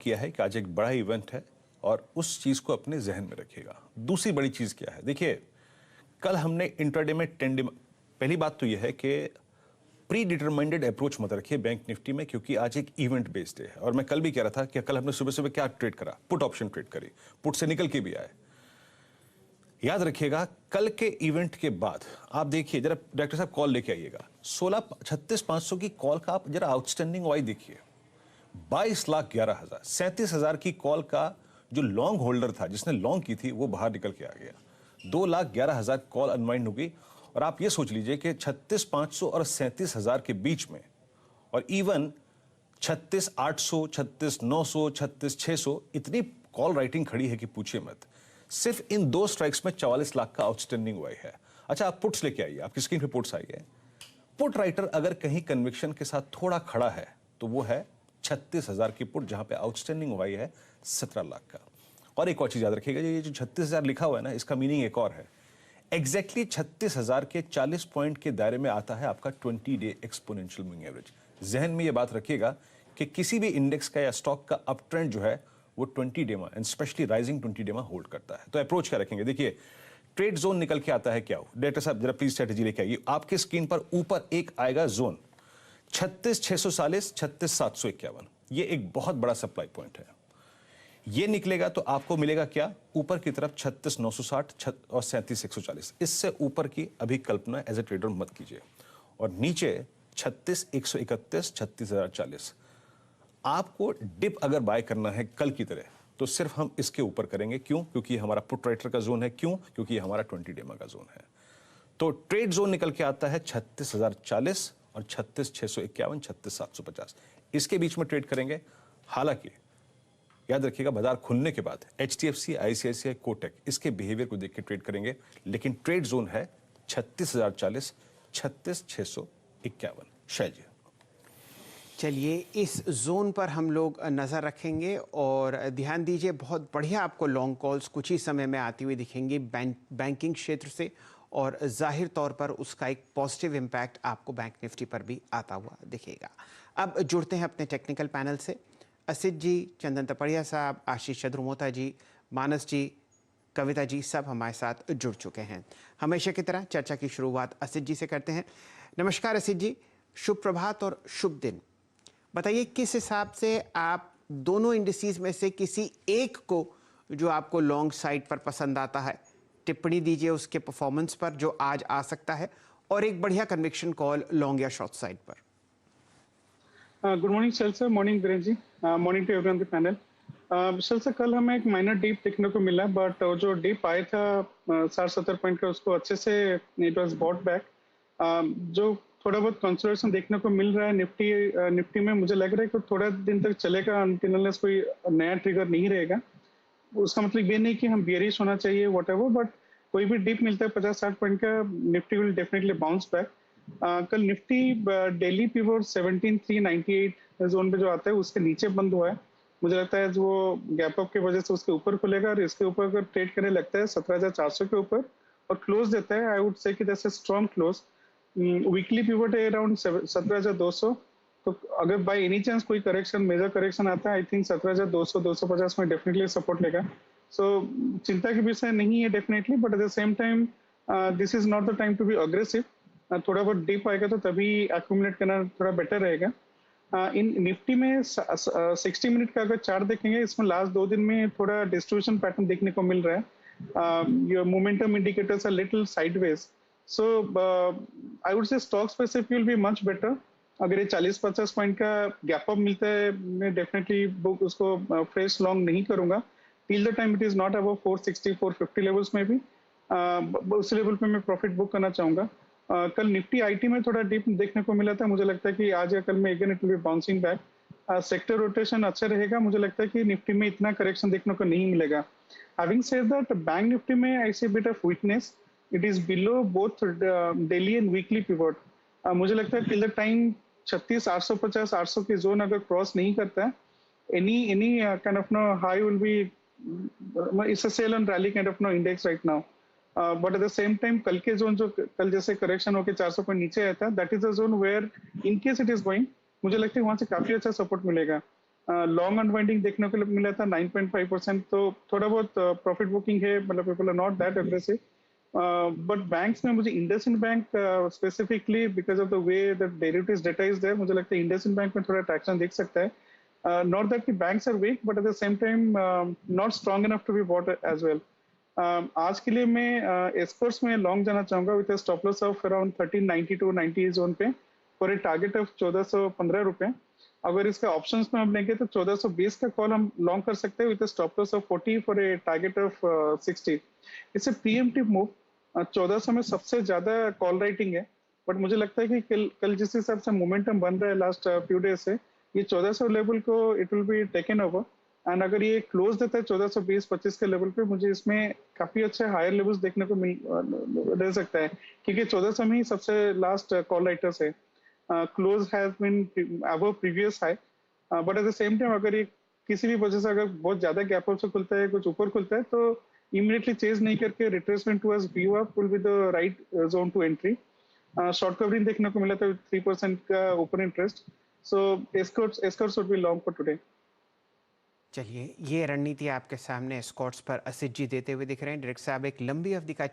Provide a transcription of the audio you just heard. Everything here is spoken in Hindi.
किया है कि आज एक बड़ा इवेंट है और उस चीज को अपने जहन में रखिएगा। दूसरी बड़ी चीज क्या है, देखिए कल हमने इंट्राडे में 10 डे, पहली बात तो यह है कि प्री डिटरमाइंडेड अप्रोच मत रखिए बैंक निफ्टी में, क्योंकि आज एक इवेंट बेस्ड डे है। और मैं कल भी कह रहा था कि कल हमने सुबह सुबह क्या ट्रेड करा, पुट ऑप्शन ट्रेड करी, पुट से निकल के भी आए। याद रखिएगा कल के इवेंट के बाद आप देखिए जरा, डायरेक्टर साहब कॉल लेके आइएगा, 16,36,500 की कॉल का आप जरा आउटस्टैंडिंग वाई देखिए, 22,11,000, 37,000 की कॉल का जो लॉन्ग होल्डर था जिसने लॉन्ग की थी वो बाहर निकल के आ गया, 2,11,000 कॉल अनवाइंड हो गई। और आप ये सोच लीजिए कि 36,500 और 37,000 के बीच में, और इवन 36,800, 36,900, 36,600 इतनी कॉल राइटिंग खड़ी है कि पूछिए मत। सिर्फ इन दो स्ट्राइक्स में 44 लाख का आउटस्टैंडिंग हुआ है। अच्छा, आप पुट्स लेके आइए, आपकी स्क्रीन पे पुट्स आई है। पुट राइटर अगर कहीं कन्विक्शन के साथ थोड़ा खड़ा है तो वो है 36,000 की पुट, जहां पे आउटस्टैंडिंग हुआ है 17 लाख का। और एक और चीज याद रखिएगा, ये जो 36,000 लिखा हुआ है ना, इसका मीनिंग एक और है। एग्जैक्टली 36,000 के 40 पॉइंट के दायरे में आता है आपका 20 डे एक्सपोनेंशियल मूविंग एवरेज। जहन में ये बात रखिएगा कि किसी भी इंडेक्स का या स्टॉक का अप ट्रेंड जो है वो 20 डे में एंड स्पेशली राइजिंग 20 डे में होल्ड करता है। तो अप्रोच क्या रखेंगे, देखिए ट्रेड जोन निकल के आता है क्या हो, डायरेक्टर साहब जरा प्लीज स्ट्रेटेजी लेके आइए। आपके स्क्रीन पर ऊपर एक आएगा जोन 36,640, 36,751, ये एक बहुत बड़ा सप्लाई पॉइंट है। ये निकलेगा तो आपको मिलेगा क्या, ऊपर की तरफ 36,960 और 37,140, इससे ऊपर की अभी कल्पना एज ए ट्रेडर मत कीजिए। और नीचे 36,131, 36,040, आपको डिप अगर बाय करना है कल की तरह तो सिर्फ हम इसके ऊपर करेंगे। क्यों? क्योंकि हमारा पुट राइटर का जोन है। क्यों? क्योंकि हमारा 20 डेमा का जोन है। तो ट्रेड जोन निकल के आता है 36,040 और 36,651, 36,750, इसके बीच में ट्रेड करेंगे। हालांकि याद रखिएगा बाजार खुलने के बाद HDFC, ICICI, कोटक इसके बिहेवियर को देख के ट्रेड करेंगे, लेकिन ट्रेड जोन है 36,040, 36,651। शायद जी चलिए इस जोन पर हम लोग नज़र रखेंगे और ध्यान दीजिए, बहुत बढ़िया आपको लॉन्ग कॉल्स कुछ ही समय में आती हुई दिखेंगी बैंकिंग क्षेत्र से, और जाहिर तौर पर उसका एक पॉजिटिव इम्पैक्ट आपको बैंक निफ्टी पर भी आता हुआ दिखेगा। अब जुड़ते हैं अपने टेक्निकल पैनल से। असित जी, चंदन तपड़िया साहब, आशीष चंद्रमोता जी, मानस जी, कविता जी सब हमारे साथ जुड़ चुके हैं। हमेशा की तरह चर्चा की शुरुआत असित जी से करते हैं। नमस्कार असित जी, शुभ प्रभात और शुभ दिन। बताइए किस हिसाब से आप दोनों इंडिसेस में से किसी एक को जो आपको लॉन्ग साइड पर पसंद आता है, टिप्पणी दीजिए उसके परफॉर्मेंस पर जो आज आ सकता है, और एक बढ़िया कन्विक्शन कॉल लॉन्ग या शॉर्ट साइड पर। Good morning Shail sir, morning Viren ji, morning to everyone the panel. Shail sir, कल हमें एक माइनर डीप देखने को मिला, बट जो डीप आया था 60-70 पॉइंट का, उसको अच्छे से इट वाज बॉट बैक। जो थोड़ा बहुत कंसोलिडेशन देखने को मिल रहा है निफ्टी में, मुझे लग रहा है कि थोड़ा दिन तक चलेगा अनटिल अनलेस कोई नया ट्रिगर नहीं रहेगा। उसका मतलब ये नहीं कि हम बियरिश होना चाहिए व्हाटएवर, बट कोई भी डिप मिलता है 50-60 पॉइंट का, Nifty will definitely bounce back. कल निफ्टी डेली पिवट 17,398 जोन पे जो आता है उसके नीचे बंद हुआ है। मुझे लगता है जो गैप अप की वजह से उसके ऊपर खुलेगा, और इसके ऊपर अगर ट्रेड करने लगता है 17,400 के ऊपर और क्लोज देता है, आई वुड से कि that's a strong close. Weekly pivot है अराउंड 17,200, तो अगर बाय एनी चांस कोई करेक्शन, मेजर करेक्शन आता है, आई थिंक 17,200, 250 में डेफिनेटली सपोर्ट लेगा। सो चिंता की विषय नहीं है definitely, but at the same time this is not the time to be aggressive. थोड़ा बहुत डीप आएगा तो तभी एक्यूमुलेट करना थोड़ा बेटर रहेगा। इन निफ्टी में 60 मिनट का अगर चार्ट देखेंगे, इसमें लास्ट 2 दिन में थोड़ा डिस्ट्रीब्यूशन पैटर्न देखने को मिल रहा है। Your momentum indicators are little sideways, so I would say stock specific will be much better. अगर ये 40-50 पॉइंट का गैप अप मिलता है, मैं डेफिनेटली बुक उसको फ्रेश लॉन्ग नहीं करूंगा till the time it is not above 460-450 levels में भी। उस लेवल पे मैं प्रॉफिट बुक करना चाहूंगा। कल निफ्टी आईटी में थोड़ा डीप देखने को मिला था, मुझे लगता है कि आज या कल में again it will be bouncing back. Sector rotation अच्छा रहेगा, मुझे लगता है कि निफ्टी में इतना करेक्शन देखने को नहीं मिलेगा। Having said that, bank Nifty में I see bit of weakness, it is below both daily and weekly pivot. मुझे लगता है टिल द टाइम 36,850, 800 की जोन अगर क्रॉस नहीं करता है, any kind of high will be, it's a sell and rally kind of index right now. But at the same time, कल के जोन जो कल जैसे करेक्शन होके 400 पॉइंट नीचे आया था, that is a zone where in case it is going, मुझे लगता है वहां से काफी अच्छा सपोर्ट मिलेगा। लॉन्ग अनवाइंडिंग देखने को मिला था 9.5%, तो थोड़ा बहुत प्रॉफिट बुकिंग है, मतलब people are not that aggressive. But banks में मुझे IndusInd bank specifically because of the way that derivatives data is there, मुझे लगता है इंडसइंड बैंक में थोड़ा ट्रैक्शन दिख सकता है। नॉट दैट की banks are weak, but at the same time not strong enough to be bought as well. आज के लिए मैं एस्कॉर्ट्स में लॉन्ग जाना चाहूंगा with stop loss of around 1390 to 90 zone पे फॉर ए टारगेट ऑफ 1415 रुपए। अगर इसका ऑप्शंस में हम लेंगे तो 1420 का कॉल हम लॉन्ग कर सकते हैं with stop loss of 40 for a target of 60। It's a pre-emptive move. 1400 में सबसे ज्यादा कॉल राइटिंग है, बट मुझे लगता है कि कल जिस हिसाब से मोमेंटम बन रहा है लास्ट फ्यू डेज से, ये 1400 लेवल को it will be taken over. And अगर ये क्लोज देता है 1420-25 के लेवल पे, मुझे इसमें काफी अच्छे हायर लेवल्स देखने को मिल सकता है, क्योंकि 1400 में ही सबसे लास्ट कॉल राइटर्स है। Close has been above previous high, but at the same time अगर ये किसी भी वजह से अगर बहुत ज्यादा गैप अप से खुलता है, कुछ ऊपर खुलता है, तो इमीडिएटली चेज नहीं करके retracement towards view up will be the right zone to entry. Short covering देखने को मिला था 3% का open interest, so Escorts would be long for today. चलिए, ये रणनीति आपके सामने एस्कॉर्ट्स पर असित जी देते हुए दिख रहे हैं। डायरेक्टर साहब, एक लंबी अवधि का